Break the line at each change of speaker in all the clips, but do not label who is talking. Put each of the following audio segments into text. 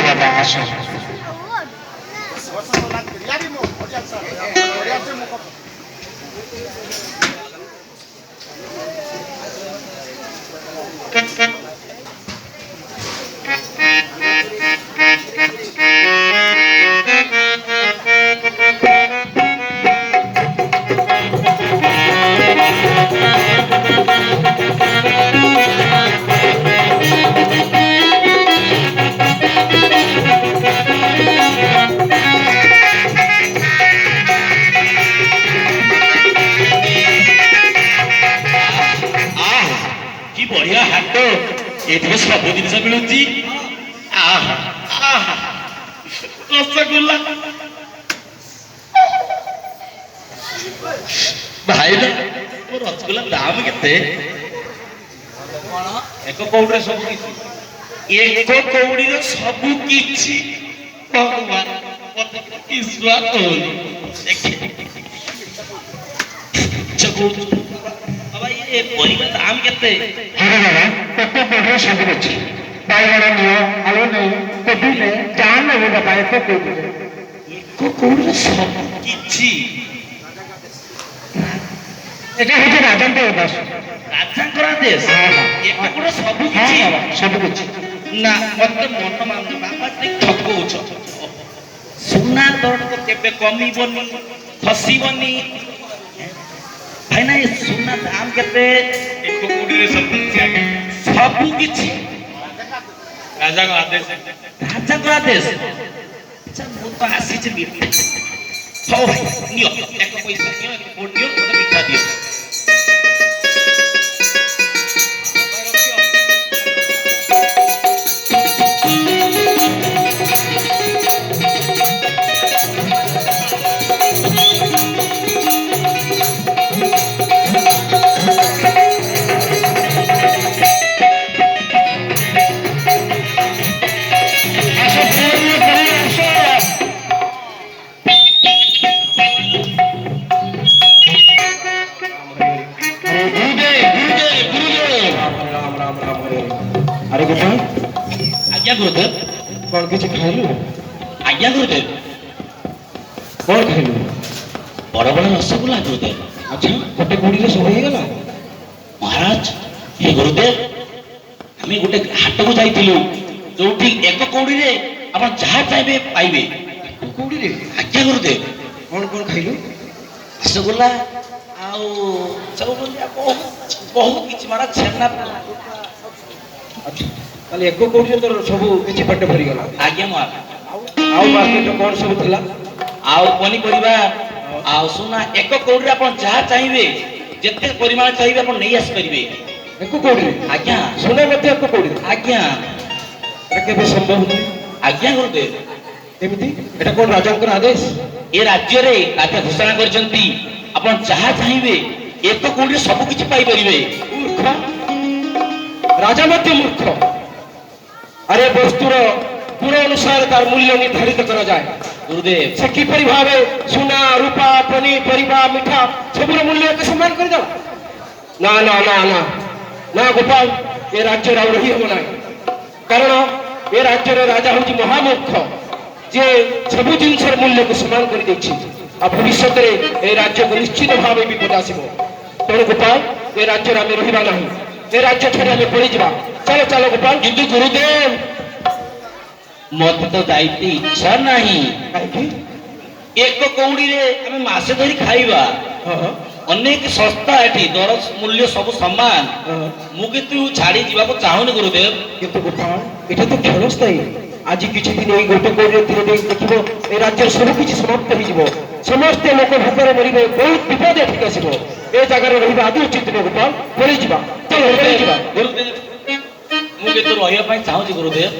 দাদা আসো।
बढ़िया हाट ये सब जिन मिलूची रसगुल्ला भाई रसगुल्ला दाम के एक कौड़ी सब एक कौड़ी सबू किछि भगवान विश्वास ये परिबा दाम केते
अरे दादा कते बड़े सब अछि बायगण नियो आलू नहीं कोबी ले जान नहीं बताए तो कोई
एको कौड़ी सब किछि
এটা হচ্ছে রাজান্ত দাস
রাজাঙ্কর দেশ एको कौड़ी सब किछि
सब কিছু
ना मत मन मान बाबा ठकौछ सुना दर तो केबे कमीबनी फसीबनी भाई ना ये सुना दाम केते एको कौड़ी रे सब किछि राजा को आदेश अच्छा मु तो आसी छ मिट हो भाई नियो एक पैसा नियो एक कोड दियो तो मिठा दियो
अरे गोपाल
आज्ञा गुरुदेव
कौन किसी खाइलु
आज्ञा गुरुदेव
कौन खाइलु
बड़ बड़ रसगुल्ला गुरुदेव
अच्छा गोटे कोड़ी रे सब हो गला
महाराज हे गुरुदेव आम गोटे हाट को जाइलु जो एक कौड़ी रे आप जहाँ चाहे पाइबे
कोड़ी रे
आज्ञा गुरुदेव
कौन कौन खाइलु
रसगुल्ला आउ बहुत किछि मारा छेना
अच्छा ताले एको कोड़ी तो सब किछि पेट भरी गला
आज्ञा महाराज
आउ बाकी तो कौन सब थिला
आउ पनी परिबा आउ सुना एक कौड़ी रे आपण जहाँ चाहिए जेते परिमाण चाहिए आपण नहीं आस परिबे
एको कोड़ी रे
आज्ञा
सुने मते एको कोड़ी रे
आज्ञा
एटा केबे संभव नहीं
आज्ञा गुरुदेव
एमिति एटा कोन राजांकर आदेश
ए राज्य रे राजा घोषणा करचंती आपण जहाँ चाहिए एक कौड़ी रे सब किछि पाई परिबे
मूर्ख राजा मते मूर्ख अरे वस्तुर गुण अनुसार तार मूल्य निर्धारित करा जाए
गुरुदेव
से किपरि भावे सुना रूपा पनीपरिबा मिठा सबुर मूल्य के समान कर दो ना ना ना ना ना गोपाल ये राज्य राव रही हम ना कारण ये राज्य रे राजा होची महामूर्ख जे सब जिनसर मूल्य को समान कर देछि आ भविष्य रे ए राज्य को निश्चित भावे विपद आसीबो तेणु गोपाल ये राज्य रे रहिबा नहीं ये राज्य छाड़ी हमें पड़ी जा चलो चलो गोपाल
किंतु गुरुदेव मत तो जाइती इच्छा नहीं
कहीं
एक कौड़ी रे हमें मासे धरी खाइबा
हाँ
अनेक सस्ता एठी दर मूल्य सब समान मु किंतु छाड़ी जीवा को चाहूनी गुरुदेव
किंतु गोपाल एटा तो क्षणस्थायी आज किछि दिन एई गोटे कोरे धीरे धीरे देखिबो ए राज्य सब किछि समाप्त हो जिवो समस्त लोक भूखरे मरिबे बहुत विपद एठिक आसीबो ए जगह रे रहिबा आदि उचित न गोपाल पड़ी जिबा चलो पड़ी जिबा
गुरुदेव मु किंतु रहिया पई चाहूची गुरुदेव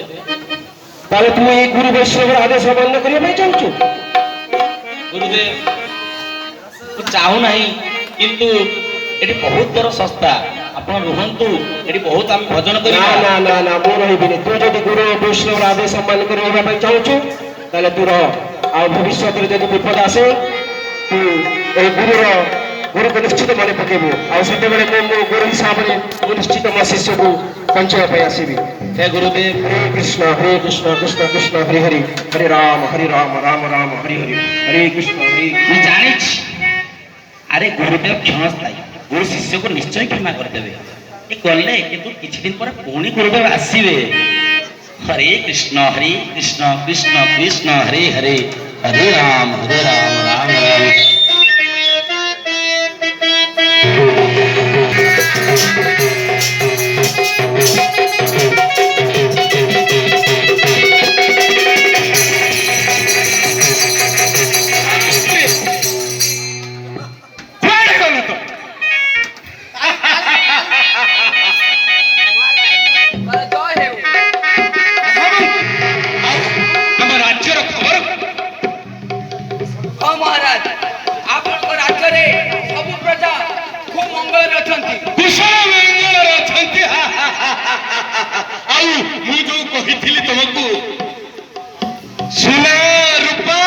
ताले तू ए गुरु वैष्णव आदेश अमान्य करिया पई चाहछु
गुरुदेव तो चाहू नहीं किंतु एटी बहुत दर सस्ता आपण रुहंतु एटी बहुत हम भजन
ना
करिबा
ना ना ना मो रहिबिनी तू जदि गुरु वैष्णव आदेश अमान्य करिया पई चाहछु ताले तू रह आ भविष्य रे जदि विपद आसे तू ए गुरुर ଗୁରୁକୁ ନିଶ୍ଚିତ ମନେ ପକେଇବୁ ଆଉ ସେତେବେଳେ ମୁଁ ମୋ ଗୁରୁ ହିସାବରେ ମୁଁ ନିଶ୍ଚିତ ମୋ ଶିଷ୍ୟକୁ ବଞ୍ଚାଇବା ପାଇଁ ଆସିବି।
हे गुरुदेव
ହରେ କୃଷ୍ଣ କୃଷ୍ଣ କୃଷ୍ଣ ହରି ହରି ହରେ ରାମ ରାମ ରାମ ହରି ହରି ହରେ କୃଷ୍ଣ
ମୁଁ ଜାଣିଛି। ଆରେ ଗୁରୁଦେव କ୍ଷଣସ୍ଥାୟୀ, ଗୁରୁ ଶିଷ୍ୟକୁ ନିଶ୍ଚୟ କ୍ଷମା କରିଦେବେ। ଏ ଗଲେ କିନ୍ତୁ କିଛି ଦିନ ପରେ ପୁଣି ଗୁରୁଦେବ ଆସିବେ। ହରେ କୃଷ୍ଣ କୃଷ୍ଣ କୃଷ୍ଣ ହରେ ହରେ ହରେ ରାମ ରାମ ରାମ।
କୁଆଡ଼େ ଗଲ ତ? ଆମ ରାଜ୍ୟର ଖବର
ହଁ ମହାରାଜ, ଆପଣଙ୍କ ରାଜ୍ୟରେ ସବୁ ପ୍ରଜା ଖୁବ ମଙ୍ଗଳରେ ଅଛନ୍ତି।
କୁଶଳ ମଙ୍ଗଳରେ ଅଛନ୍ତି। ଆଉ ମୁଁ ଯୋଉ କହିଥିଲି ତମକୁ ସୁନା ରୂପା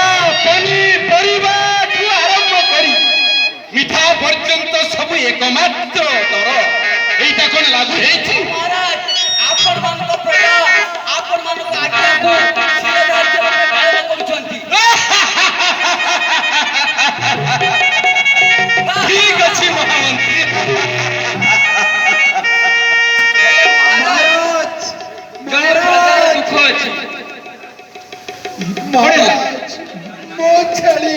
ପନିପରିବାଠୁ ଆରମ୍ଭ କରି ମିଠା ପର୍ଯ୍ୟନ୍ତ ସବୁ ଏକମାତ୍ର ଦର, ଏଇଟା କଣ ଲାଗୁ ହେଇଛି?
ମହାରାଜ, ଆପଣମାନଙ୍କ ପ୍ରଜା ଆପଣମାନଙ୍କ ଆଜ୍ଞାକୁ ଶିରଧାର୍ଯ୍ୟ ରୂପେ ପାଳନ କରୁଛନ୍ତି।
ଠିକ ଅଛି ମହାମନ୍ତ୍ରୀ।
ହେଲେ ମହାରାଜ, ଜଣେ ପ୍ରଜାର ଦୁଃଖ ଅଛି।
ମହାରାଜ ମୋ ଛେଳି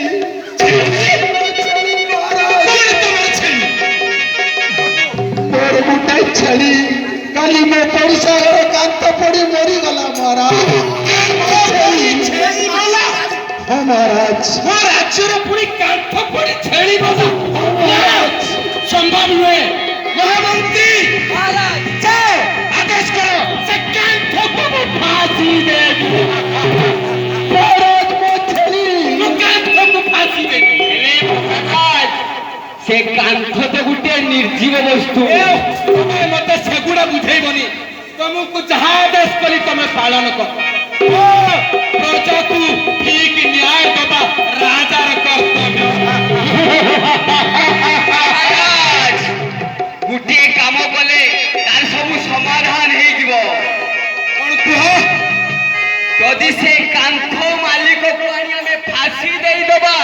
ମୋର ଗୋଟାଏ ଛେଳି କାଲି ମୋ ପଡ଼ିଶା ଘର କାନ୍ଥ ପଡ଼ି ମରିଗଲା ମହାରାଜ। ହଁ ମହାରାଜ। ମୋ ରାଜ୍ୟର ପୁଣି କାନ୍ଥ ପଡ଼ି ଛେଳି ଗଲା ମହାରାଜ, ସମ୍ଭବ ନୁହେଁ। ମହାମନ୍ତ୍ରୀ
ମହାରାଜ,
ଆଦେଶ କର ସେ କାନ୍ଥକୁ ମୁଁ ଫାଶୀ ଦେବି। ମହାରାଜ ମୋ ଛେଳି ମୁଁ କାନ୍ଥକୁ ଫାଶୀ ଦେବି। ହେଲେ ମହାରାଜ ସେ କାନ୍ଥ ତ ଗୋଟେ ନିର୍ଜୀବ ବସ୍ତୁ। ତମେ ମତେ ସେଗୁଡା ବୁଝେଇବନି। ତମକୁ ଯାହା ଆଦେଶ କରି ତମେ ପାଳନ କର। ପ୍ରଜାକୁ ଠିକ ନ୍ୟାୟ ଦେବା ରାଜାର କର୍ତ୍ତବ୍ୟ।
ମହାରାଜ, ଗୋଟିଏ କାମ କଲେ ତାର ସବୁ ସମାଧାନ ହେଇଯିବ।
କଣ କୁହ?
ଯଦି ସେ କାନ୍ଥ ମାଲିକକୁ ଆଣି ଆମେ ଫାଶୀ ଦେଇଦବା,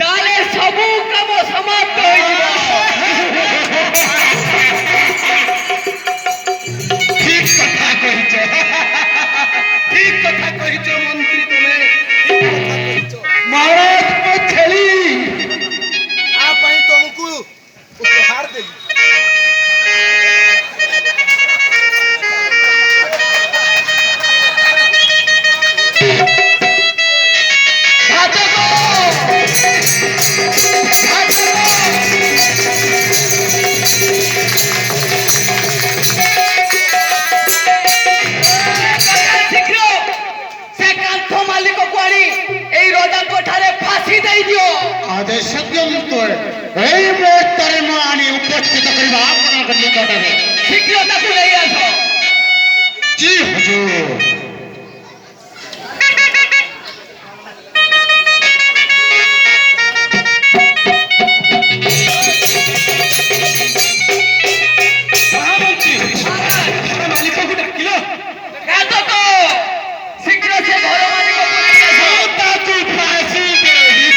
ତାହେଲେ ସବୁ କାମ ସମାପ୍ତ ହେଇଯିବ।
ଠିକ କଥା କହିଛ। ଠିକ କଥା କହିଛ ମନ୍ତ୍ରୀ, ତୁମେ ଠିକ କଥା କହିଛ। ମହାରାଜ ମୋ ଛେଳି
ଆ ପାଇଁ ତମକୁ ଉପହାର ଦେଲି।
ଶୀଘ୍ର ସେ କାନ୍ଥ ମାଲିକକୁ ଆଣି ଏଇ ରଜାଙ୍କ ଠାରେ ଫାଶୀ ଦେଇଦିଅ।
ଆଦେଶ ଦିଅନ୍ତୁ। ଏଇ ମୁହୂର୍ତ୍ତରେ ମୁଁ ଆଣି ଉପସ୍ଥିତ କରିବା ଆପଣଙ୍କ ନିକଟରେ।
ଶୀଘ୍ର ତାକୁ ନେଇ ଆସ।
জি হুজুর। মহামন্ত্রী মালিককে ডাকিল।
ঘাতক, শীঘ্র সে ঘর মালিকକୁ ନେই আস।
তাকে ফাঁসি দেবি।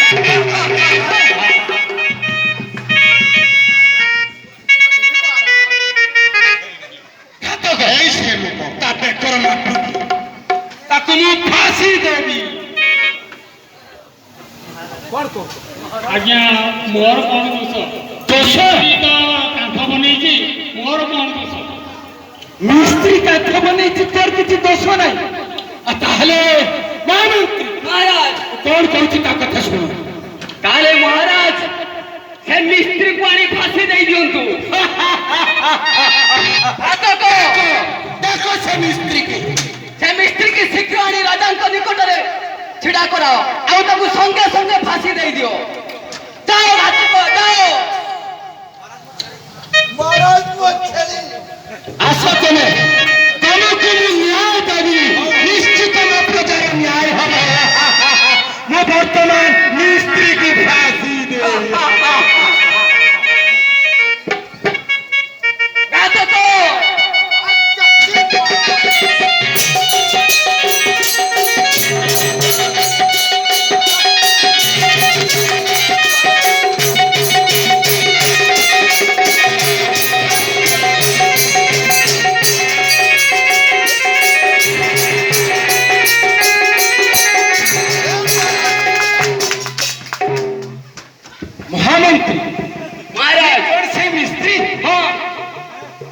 ঘাতক এই সে লোক তা পেটর মাটু তাকে মু ফাঁসি দেবি।
କଣ କହ?
ଆଜ୍ଞା ମୋର କଣ ଦୋଷ?
ଦୋଷ?
ତ କାନ୍ଥ ବନେଇଛି, ମୋର କଣ ଦୋଷ?
মিস্ত্রি কাঠ বনেছি, তোর কিছু দোষ নাই। তাহলে মহামন্ত্রী
মহারাজ,
কোন কହୁଛି তা কথা শুনো।
তাহলে মহারাজ সে মিস্ত্রিକୁ আଣି ফাঁসি দেই দিଅନ୍ତୁ। ঘাতক,
দেখো সে মিস্ত্রিকে।
ସେ ମିସ୍ତ୍ରୀକି ଶୀଘ୍ର ଆଣି ରାଜାଙ୍କ ନିକଟରେ ଛିଡା କରାଅ, ଆଉ ତାକୁ ସଙ୍ଗେ ସଙ୍ଗେ ଫାଶୀ ଦେଇଦିଅ। ଯାଅ ଘାତକ, ଯାଅ।
ମହାରାଜ ମୋ ଛେଳି।
আস তুমি, তোমাকে মু ন্যায় দেবি। নিশ্চিত মো প্রজার ন্যায় হবে। মু বর্তমান মিস্ত্রিকে ফাঁসি দেবি। ମହାମନ୍ତ୍ରୀ
महाराज
କଣ ସେ ମିସ୍ତ୍ରୀ ହଁ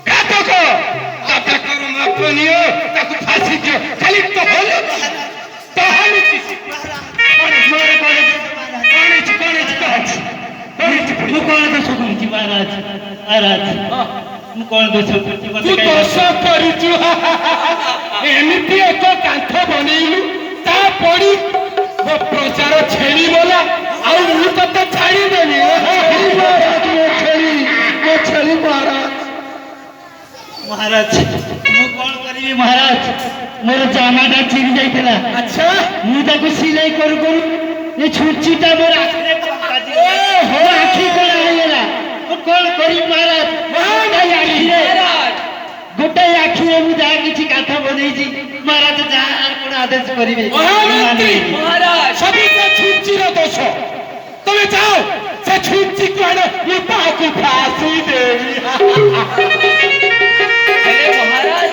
ଘାତକ ଘାତକର ମାପ ନିଅ ତାକୁ ଫାଶୀ ଦିଅ ଖାଲି ତ ଭଲ ତାହାଲିଛି
ମୁଁ କଣ ଦୋଷ କରିଛି ମହାରାଜ? ମହାରାଜ ମୁଁ କଣ ଦୋଷ କରିଛି
ତୁ
ମତେ
ଦୋଷ କରିଛୁ ଏମିତି ଏକ କାନ୍ଥ ବନେଇଲୁ ତା ପଡ଼ି ମୋ ପ୍ରଚାର ଛେଳି ବୋଲା ଆଉ ମୁଁ ତତେ ଛାଡ଼ିଦେବି ଛେଳି ମହାରାଜ
ମହାରାଜ ମୁଁ କଣ କରିବି ମହାରାଜ? ମୋର ଜାମାଟା ଚିରି ଯାଇଥିଲା।
ଆଚ୍ଛା
ମୁଁ ତାକୁ ସିଲେଇ କରୁ କରୁ ଏ ଛୁଞ୍ଚିଟା ମୋର ଆଖିରେ ବାଜିଗଲା। ମୋ ଆଖି କଳା ହେଇଗଲା। ମୁଁ କଣ କରିବି ମହାରାଜ? ଗୋଟାଏ ଆଖିରେ ମୁଁ ଯାହା କିଛି କାଠ ବନେଇଛି ମହାରାଜ ଯାହା ଆପଣ ଆଦେଶ କରିବେ
ମହାମନ୍ତ୍ରୀ
महाराज
ସବୁ ସେ ଛୁଞ୍ଚିର ଦୋଷ ତମେ ଯାଅ ସେ ଛୁଞ୍ଚିକୁ ଆଣ ମୁଁ ତାକୁ ଫାଶୀ ଦେବି
अरे महाराज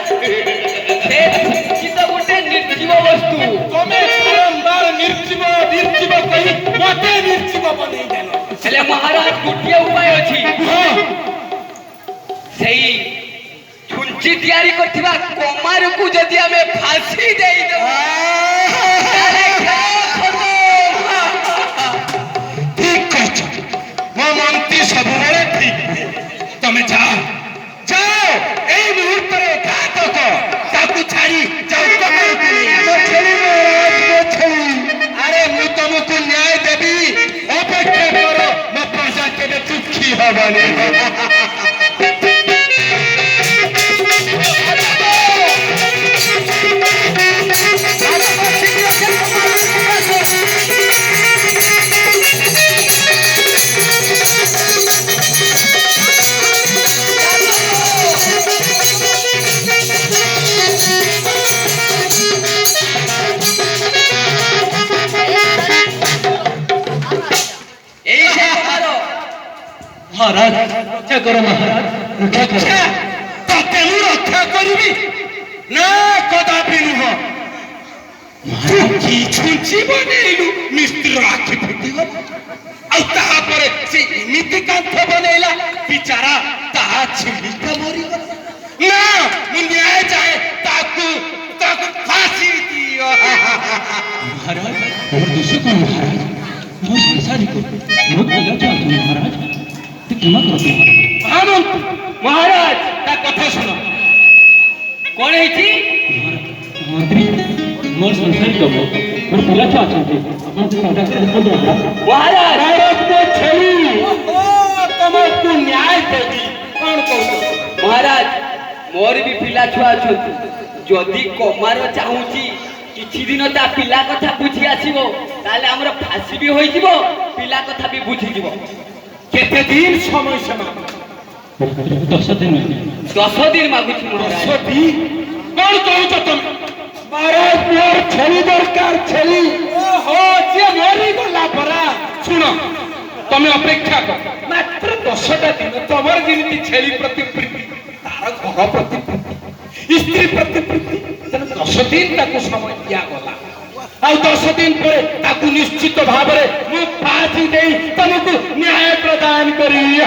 से छुंची तो गोटे निर्जीव वस्तु
ତମେ ବାରମ୍ବାର ନିର୍ଜୀବ ନିର୍ଜୀବ କହି ମତେ ନିର୍ଜୀବ ବନେଇ ଦେଲ
हेले महाराज गोटे उपाय अछि
ହଁ
सेई छुंची तैयारी करथिबा कुमार को जदि हमें फांसी देई दो तारे क्या खतम
ଠିକ କହିଛ ମୋ ମନ୍ତ୍ରୀ ସବୁବେଳେ ଠିକ ତମେ ଯାଅ ଯାଅ ଏଇ ମୁହୂର୍ତ୍ତରେ ଘାତକ ତାକୁ ଛାଡ଼ି ଯାଉ କମରକୁ ନେଇ ଆସ। ଆରେ ମୁଁ ତମକୁ ନ୍ୟାୟ ଦେବି ଅପେକ୍ଷା କର ମୋ ପ୍ରଜା କେବେ ଦୁଃଖୀ ହବନି
एई से मारो
ମହାରାଜ ରକ୍ଷା କର ମହାରାଜ ରକ୍ଷା କର।
ରକ୍ଷା ତତେ ମୁଁ ରକ୍ଷା କରିବି ନା କଦାପି ନୁହଁ ତୁ କି ଛୁଞ୍ଚି ବନେଇଲୁ ମିସ୍ତ୍ରୀର ଆଖି ଫୁଟିଗଲା ଆଉ ତାପରେ ସେ ଏମିତି କାନ୍ଥ ବନେଇଲା ବିଚାରା ତାହା ଛିଡ଼ିକା ମରିଗଲା ନା ମୁଁ ନ୍ୟାୟ ଚାହେଁ ତାକୁ ତାକୁ ଫାଶୀ ଦିଅ
ମହାରାଜ ମୋର ଦୋଷ କଣ ମହାରାଜ? ମୋ ସଂସାରିକ ମୋ ପିଲା ଚାହୁଁଛନ୍ତି ମହାରାଜ ते क्षमा करो
ମହାମନ୍ତ୍ରୀ ମହାରାଜ ତା କଥା ଶୁଣ
कौन है थी
मंत्री मोर संसारिक मोर पिला छुआ अछंती आपण से काटा
महाराज
ଭାରତ ଛେଳି ତମକୁ ନ୍ୟାୟ ଦେବି କଣ କହୁଛ
महाराज मोर भी पिला छुआ अछंती जदि कमार चाहूची किछि दिन ता पिला कथा बुझी आसीबो ताले हमर फांसी भी होई जिवो पिला कथा भी बुझी जिवो
କେତେ ଦିନ ସମୟ ସୀମା
10 दिन
10 दिन मागुची महाराज
ସତୀ କଣ କହୁଛ ତମେ ମହାରାଜ ମୋର ଛେଳି ଦରକାର ଛେଳି ଓହୋ ଯିଏ ମରିଗଲା ପରା ଶୁଣ ତମେ ଅପେକ୍ଷା କର ମାତ୍ର 10ଟା ଦିନ ତମର ଯେମିତି ଛେଳି ପ୍ରତି ପ୍ରୀତି ତାର ଘର ପ୍ରତି ପ୍ରୀତି ସ୍ତ୍ରୀ ପ୍ରତି ପ୍ରୀତି ତେଣୁ 10 ଦିନ ତାକୁ ସମୟ ଦିଆଗଲା ଆଉ 10 ଦିନ ପରେ ତାକୁ ନିଶ୍ଚିତ ଭାବରେ ମୁଁ ଫାଶୀ ଦେଇ ତମକୁ ନ୍ୟାୟ ପ୍ରଦାନ କରିବି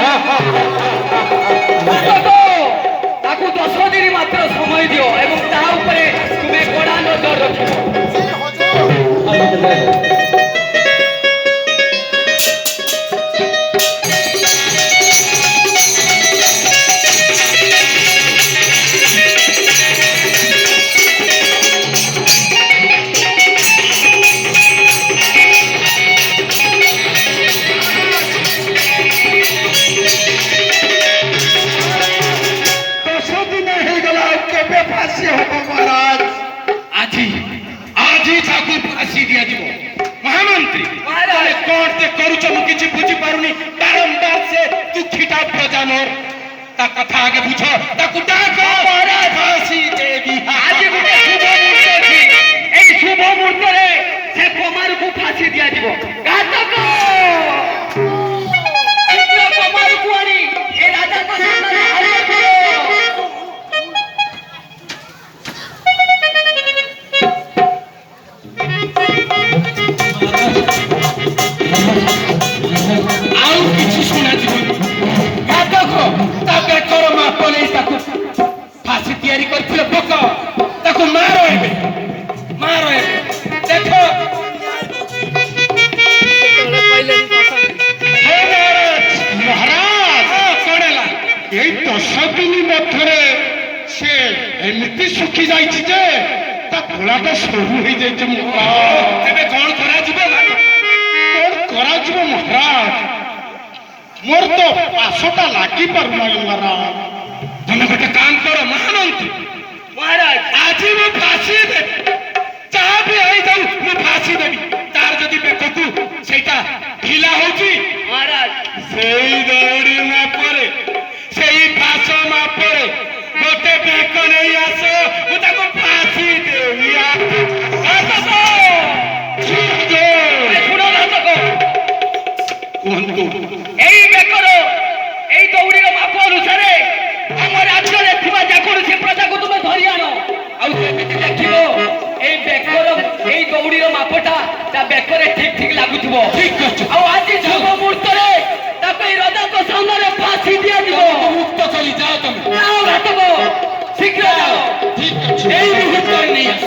ताकू 10 दिन मात्र समय दियो एवं ता ऊपर तुम्हें कड़ा नजर रखियो
कथा आगे बुझ ताकू डाको फांसी देवी
आज गोटे शुभ मुहूर्त अछि एई शुभ मुहूर्त रे से कुमार को फांसी दिया जिवो घातक शीघ्र कुमार को आनी ए राजा को सामने हाजिर करो
ଆଉ କିଛି
ଏମିତି ଶୁଖି ଯାଇଛି ଯେ ତା ଗୋଳାଟା ସରୁ ହେଇଯାଇଛି ମହାରାଜ। ତେବେ କଣ କରାଯିବ? କଣ କରାଯିବ ମହାରାଜ? ମୋର ତ ପାଶଟା ଲାଗିପାରୁନାହିଁ ମହାରାଜ। ତମେ ଗୋଟେ କାମ କର ମହାମନ୍ତ୍ରୀ,
ମହାରାଜ
ଆଜି ମୁଁ ଫାଶୀ ଦେବି, ଯାହା ବି ହେଇଯାଉ ମୁଁ ଫାଶୀ ଦେବି। ତାର ଯଦି ବେକକୁ ସେଇଟା ଢିଲା ହଉଛି,
ମହାରାଜ
ସେଇ ଦଉଡ଼ି ମାପରେ, ସେଇ ଫାଶ ମାପରେ ଗୋଟେ ବେକ ନେଇ ଆସ, ମୁଁ ତାକୁ ଫାଶୀ ଦେବି।
ଶୁଣ ଘାତକ,
କୁହନ୍ତୁ।
ଏଇ ବେକର ଏଇ ଦଉଡ଼ିର ମାପ ଅନୁସାରେ ଆମ ରାଜ୍ୟରେ ଥିବା ଯେକୌଣସି ପ୍ରଜାକୁ ତୁମେ ଧରି ଆଣ।
ଆଉ ସେମିତି ଦେଖିବ ଏଇ ବେକର ଏଇ ଦଉଡ଼ିର ମାପଟା ତା ବେକରେ ଠିକ ଠିକ ଲାଗୁଥିବ।
ଠିକ ଅଛି।
ଆଉ ଆଜି ଶୁଭ ମୁହୂର୍ତ୍ତରେ ତାକୁ ଏଇ ରଜାଙ୍କ ସାମ୍ନାରେ ଫାଶୀ ଦିଆଯିବ।
ମୁକ୍ତ କରି ଯାଅ ତମେ।
ଯାଅ ଘାତକ, ଶୀଘ୍ର ଯାଅ,
ଠିକ ଅଛି।
ଏଇ ମୁହୂର୍ତ୍ତରେ ନେଇ ଆସ।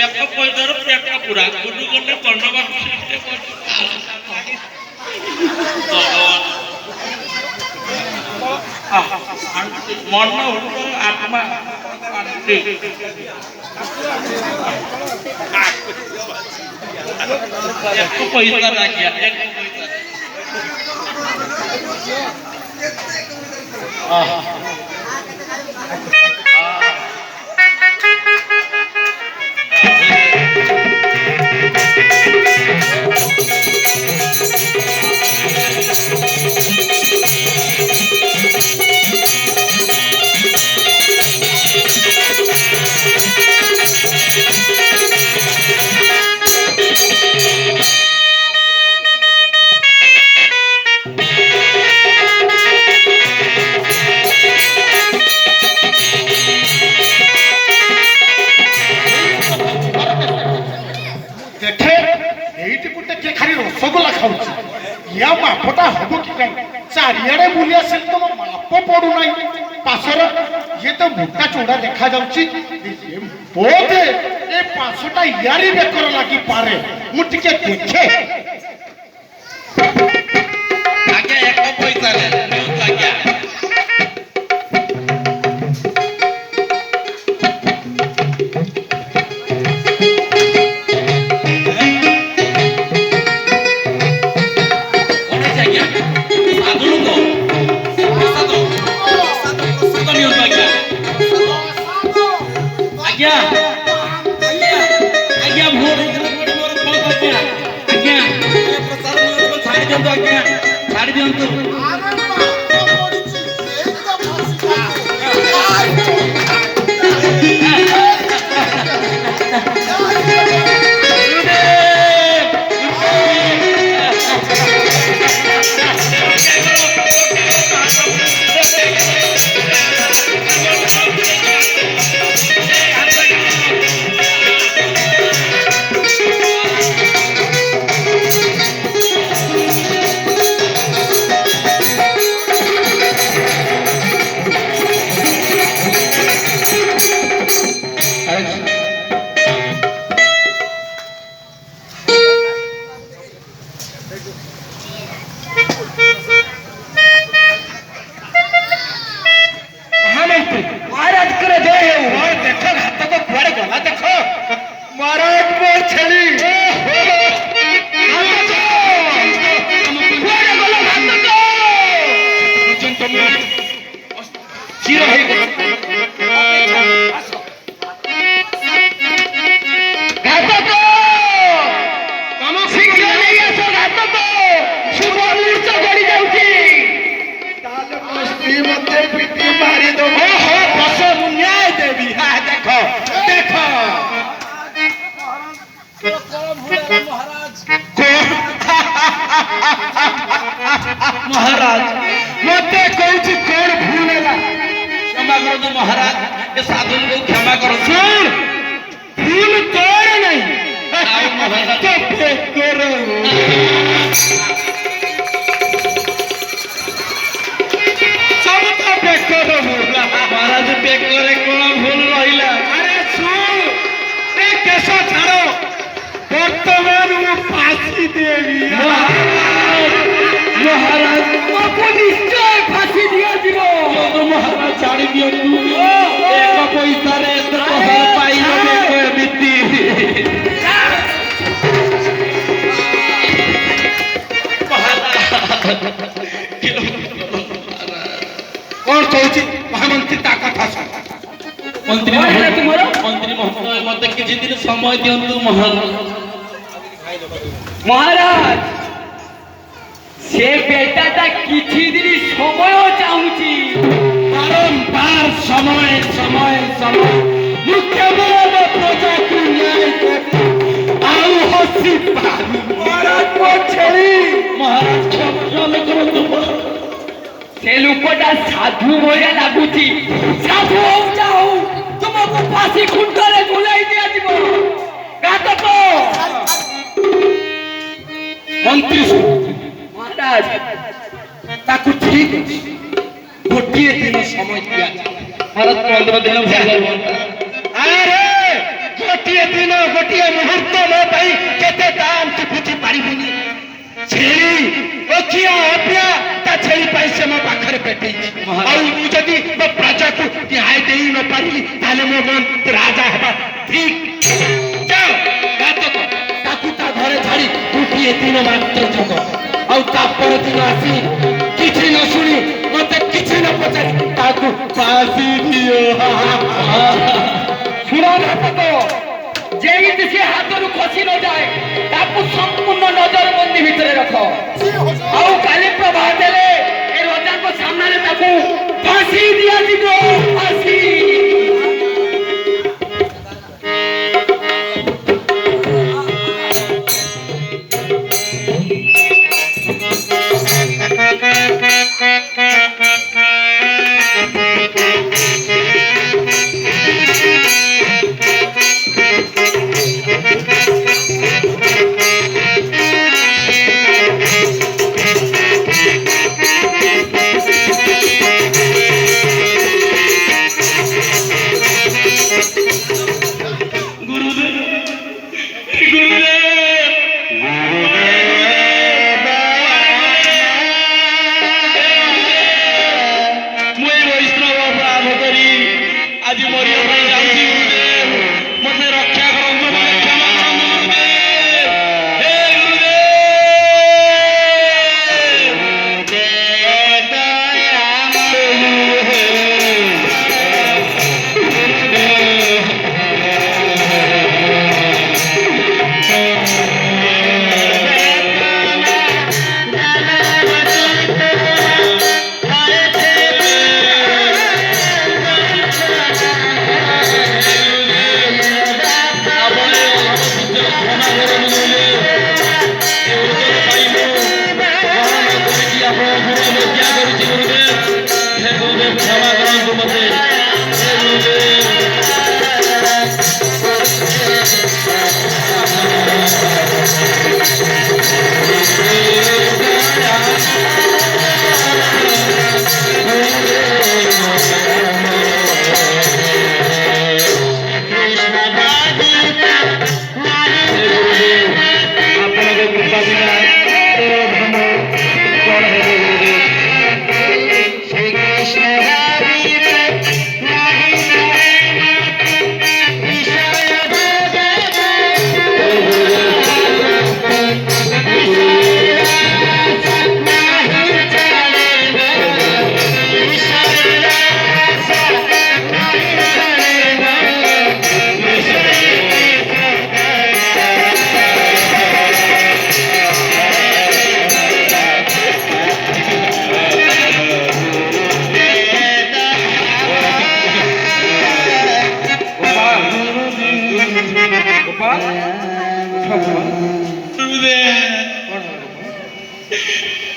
ଏକ ପଇସାର ପେଟ ପୁରା ଗୁଡୁ ଗଲେ ଦଣ୍ଡବାନ ସୃଷ୍ଟି କରୁଛି। ମନ ଆତ୍ମା ଶାନ୍ତି। ଏକ ପଇସାର ଆଜ୍ଞା, ଏକ
ଦେଖେ ଏଇଠି ଗୋଟେ କିଏ ଖାଲି ରସଗୋଲା ଖାଉଛି। ୟା ମାପଟା ହବ କି କାହିଁ? ଚାରିଆଡେ ବୁଲି ଆସିଲେ ତମ ମାପ ପଡୁନାହିଁ ପାଶର। ଇଏ ତ ମୋଟା ଚଉଡା ଦେଖାଯାଉଛି। ବୋଧେ ଏ ପାଶଟା ୟାରି ବେକର ଲାଗିପାରେ। ମୁଁ ଟିକେ ଦେଖେ।
ଆଜ୍ଞା ଏକ ପଇସାରେ ନିଅନ୍ତୁ ଆଜ୍ଞା। ଛାଡ଼ି ଦିଅନ୍ତୁ।
ଚିର ହେଇଗଲା।
महाराज
मते कहूची कौन भूल है
क्षमा करो महाराज ये साधु को क्षमा करो
सुन भूल तोड़ नहीं
आओ महाराज
तो फेंक करो सब तो फेंक करो
महाराज पे करे कोन भूल रहिला
अरे सुन ए कैसा छाड़ो वर्तमान वो फांसी देवी
महाराज
তোমাকে নিশ্চয় ফাঁসি দিয়ে দিব
तो महाराज छाड़ी दियो एक पैसा रे तो कहा पाई रे कोई बित्ती
कौन कहूची महामंत्री ता कथा सुन
मंत्री
कौन है तुम्हारा?
मंत्री महोदय मते किछि दिन समय दियंतु महाराज
মহারাজ সে বেটাটা কিছু দিন সময়ও চাহুছি
बारंबार समय समय समय मुख्यमंत्री प्रजा को न्याय करते आउ हसी पानी महाराज को छेड़ी
महाराज क्षमा करो
সে লোকটা সাধু ভয়া লাগুছি সাধু হও যাও তোমাকে ফাঁসি খুঁটারে ঝুলাই দিয়া দিব গাতো তো
मंत्री सुन
মহারাজ
ताकू ठीक गोटिए दिन समय दिया
महाराज 15 दिन भइल
अरे गोटिए दिन गोटिए मुहूर्त न पाई केते दाम तू बुझी पारिबुनी छेली ओखिया अपिया ता छेली पैसे म पाखरे पेटै आउ मु जदी म प्रजा को न्याय देई न पारिली ताले मो मन राजा हेबा ठीक जाओ गातो को ताकू ता घरे छाड़ी गोटिए दिन मात्र जग आउ ता पर दिन आसी किछि न सुनी मते किछि न पचारी ताकू फांसी दियो
শুনো গাতো তো যেইতে সে হাতରୁ খসি ন যায় তাକୁ সম্পূর্ণ নজরবন্দি ভিতরে রাখো ଆଉ କାଲି ପ୍ରଭାତ ହେଲେ ଏ ରଜାଙ୍କ ସାମ୍ନାରେ ତାକୁ ଫାঁସି ଦିଆଯିବ ଫାঁସି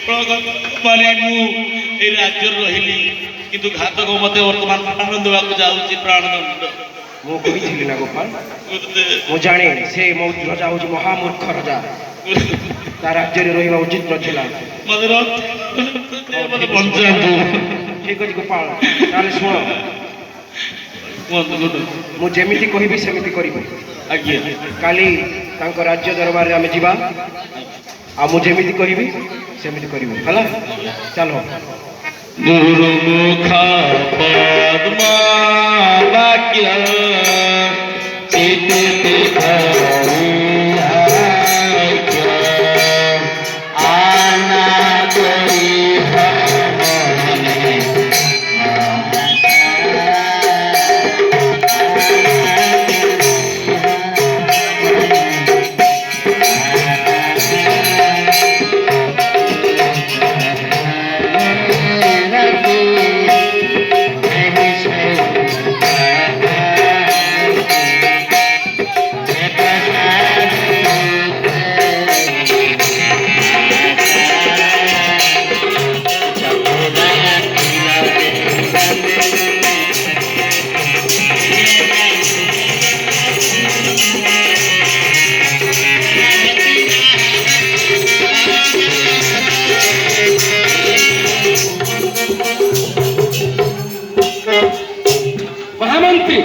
ମାନେ ମୁଁ ଏଇ ରାଜ୍ୟରେ ରହିଲି କିନ୍ତୁ ଘାତକ ମତେ ବର୍ତ୍ତମାନ ପ୍ରାଣ ଦେବାକୁ ଯାଉଛି ପ୍ରାଣଦଣ୍ଡ।
ମୁଁ କହିଥିଲି ନା ଗୋପାଳ, ମୁଁ ଜାଣେ ସେ ରଜା ହଉଛି ମହାମୂର୍ଖ ରଜା, ତା ରାଜ୍ୟରେ ରହିବା ଉଚିତ ନଥିଲା।
ମତେ ବଞ୍ଚାନ୍ତୁ।
ଠିକ ଅଛି ଗୋପାଳ, ତାହେଲେ ଶୁଣ, ମୁଁ ଯେମିତି କହିବି ସେମିତି କରିବି।
ଆଜ୍ଞା
କାଲି ତାଙ୍କ ରାଜ୍ୟ ଦରବାରରେ ଆମେ ଯିବା, ଆଉ ମୁଁ ଯେମିତି କହିବି ସେମିତି କରିବୁ, ହେଲା? ଚାଲ।
ଗୁରୁମୁଖ ପଦ୍ମ ବାକ୍ୟ ଚିତ୍ତେ
ମହାମନ୍ତ୍ରୀ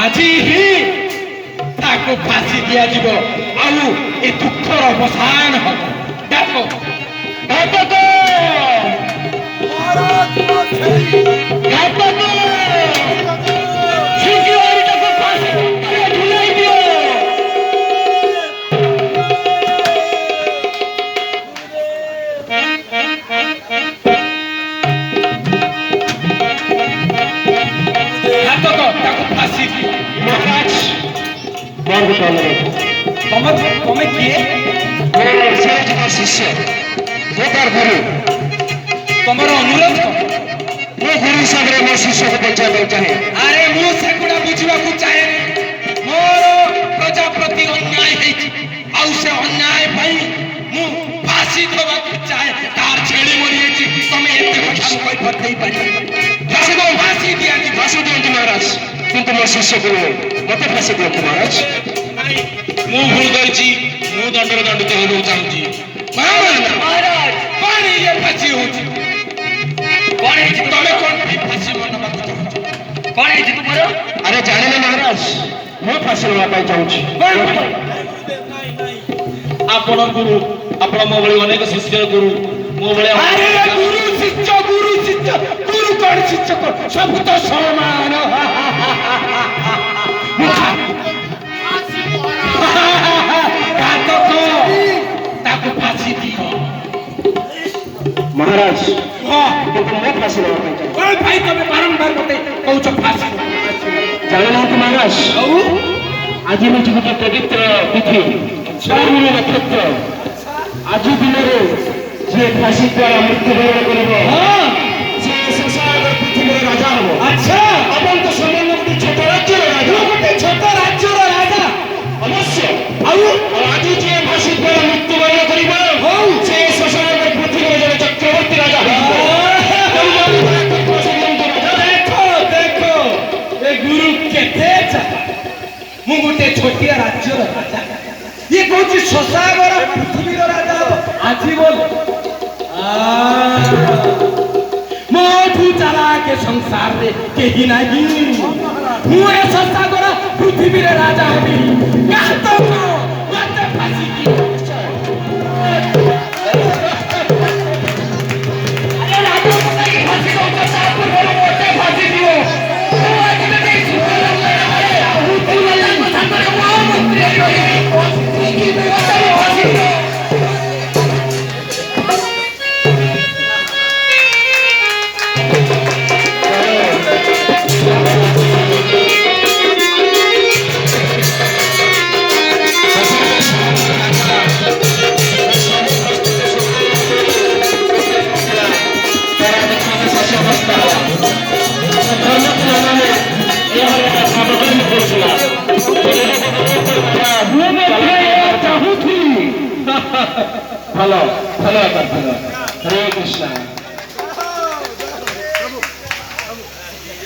ଆଜି ହିଁ ତାକୁ ଫାଶୀ ଦିଆଯିବ, ଆଉ ଏ ଦୁଃଖର ଅବସାନ ହବ। ଡାକ ଘାତକ, ଘାତକ, ଶୀଘ୍ର ତାକୁ ଫାଶୀ ଝୁଲାଇ ଦିଅ। ଘାତକ, ତାକୁ ଫାଶୀ ଦିଅ। ମହାରାଜ, ତମେ କିଏ? ଶିଷ୍ୟ, ମୁଁ ତାର ଗୁରୁ। ତମର ଅନୁରୋଧ କଣ? ମୁଁ ଗୁରୁ ହିସାବରେ ମୋ ଶିଷ୍ୟକୁ ବଞ୍ଚାଇବାକୁ ଚାହେଁ। ଆରେ ମୁଁ ସେଗୁଡ଼ା ବୁଝିବାକୁ ଚାହେଁ। ମୋର ପ୍ରଜା ପ୍ରତି ଅନ୍ୟାୟ ହେଇଛି, ଆଉ ସେ ଅନ୍ୟାୟ ପାଇଁ ମୁଁ ଫାଶୀ ଦେବାକୁ ଚାହେଁ। ତାର ଛେଳି ମରିଯାଇଛି, ତମେ ଏତେ କଥା କହିପାରିବ? ଫାଶୀ ଦିଆଯିବ। ଫାଶୀ ଦିଅନ୍ତୁ ମହାରାଜ, କିନ୍ତୁ ମୋ ଶିଷ୍ୟକୁ ନୁହେଁ, ମତେ ଫାଶୀ ଦିଅନ୍ତୁ ମହାରାଜ।
ମୁଁ ଭୁଲ କରିଛି, ମୁଁ ଦଣ୍ଡରେ ଦଣ୍ଡିତ ହେବାକୁ ଚାହୁଁଛି।
ମହାରାଜ, କଣ ଇଏ ଫାଶୀ ହଉଛି? କଣ ହେଇଛି? ତମେ କଣ ଫାଶୀ ନେବାକୁ ଚାହୁଁଛ? କଣ ହେଇଛି ତୁମର? ଆରେ ଜାଣିଲେ ମହାରାଜ, ମୁଁ ଫାଶୀ ନେବା ପାଇଁ ଚାହୁଁଛି।
ଆପଣ ଗୁରୁ, ଆପଣ ମୋ ଭଳି ଅନେକ ଶିଷ୍ୟର ଗୁରୁ, ମୋ ଭଳିଆ
ଗୁରୁ ଶିଷ୍ୟ, ଗୁରୁ ଶିଷ୍ୟ, ଗୁରୁ କଣ ଶିଷ୍ୟ କଣ, ସବୁ ତ ସମାନ। ତାକୁ ଫାଶୀ ଦିଅ ମହାରାଜ। କିନ୍ତୁ ମୁଁ ଫାଶୀ ନେବା ପାଇଁ ଚାହୁଁଛି। କଣ ଭାଇ ତମେ ବାରମ୍ବାର ମତେ କହୁଛ ଫାଶୀ? ଜାଣିନାହାନ୍ତି ମହାରାଜ, ଆଉ ଆଜି ହେଉଛି ଗୋଟେ ପବିତ୍ର ତିଥି, ଚାରିଣୀ ନକ୍ଷତ୍ର। ଆଜି ଦିନରେ ଯିଏ ଫାଶୀ ଦ୍ୱାରା ମୃତ୍ୟୁବରଣ କରିବ, ସେ ସଂସାର ପୃଥିବୀର ରାଜା ହବ। ଆଚ୍ଛା, ଆପଣ ତ ସାମାନ୍ୟ ଗୋଟେ ଛୋଟ ରାଜ୍ୟର ରାଜା। ଗୋଟେ ଛୋଟ ରାଜ୍ୟର ରାଜା ଅବଶ୍ୟ। ଆଉ ଆଜି ଯିଏ ଫାଶୀ ଦ୍ୱାରା ମୃତ୍ୟୁବରଣ କରିବ, ସେ ସଂସାର ପୃଥିବୀର ଜଣେ ଚକ୍ରବର୍ତ୍ତୀ ରାଜା ହବ। ଦେଖ ଦେଖ, ଏ ଗୁରୁ କେତେ ଚାଲାକ। ମୁଁ ଗୋଟେ ଛୋଟିଆ ରାଜ୍ୟର ରାଜା, ଇଏ କହୁଛି ଶଶାଗର ପୃଥିବୀର ରାଜା ହବ। ଆଜି ବୋଲ ମୋଠୁ ଚାଲାକ ସଂସାରରେ କେହି ନାହିଁ। ମୁଁ ଏ ଶଶାଗର ପୃଥିବୀରେ ରାଜା ହେବି। ଘାତକ, ମତେ ଫାଶୀ ଦିଅ। ভালো ভালো ব্যাপার ভালো হরে কৃষ্ণ